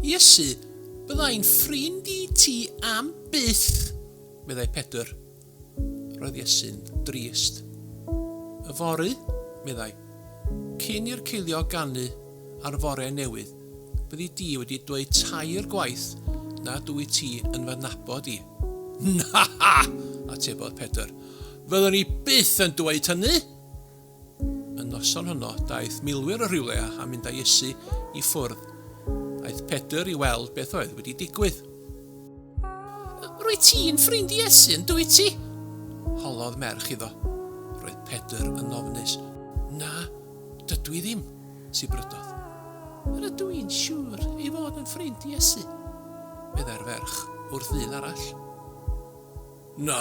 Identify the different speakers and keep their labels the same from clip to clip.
Speaker 1: Iesu, byddai'n ffrind I ti am byth, meddai Pedr. Roedd Iesu'n drist. Yfory, meddai, cyn i'r ceilio ganu ar fore newydd, byddi di wedi dweud tair gwaith na dwi ti yn fy nabod I. Na, atebodd Pedr. Fyddwn ni byth yn dweud hynny? Yn noson honno, daeth milwyr y rhywle a mynd â Iesu I ffwrdd. Aeth Pedr I weld beth oedd wedi digwydd. Rwy ti'n ffrind Iesu yn dwi ti? Holodd merch iddo. Roedd Pedr yn ofnus. Na, dydw I ddim, sibrydodd. Rydw i'n siŵr ei fod yn ffrind Iesu, meddai'r ferch wrth ddyn arall. Na,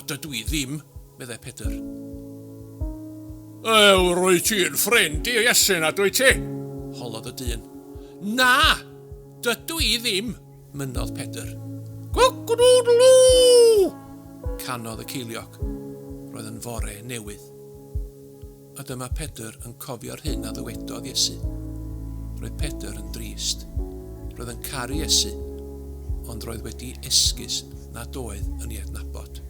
Speaker 1: dydw I ddim, meddai Pedr. Rwy ti'n ffrind I Iesu na dwi ti? Holodd y dyn. Na, dydw I ddim, mynnodd Pedr. Gwadu! Canodd y ceiliog. Roedd yn fore newydd. A dyma Pedr yn cofio'r hyn a ddywedodd Iesu. Roedd Pedr yn drist. Roedd yn caru Iesu, ond roedd wedi esgus nad oedd yn ei adnabod.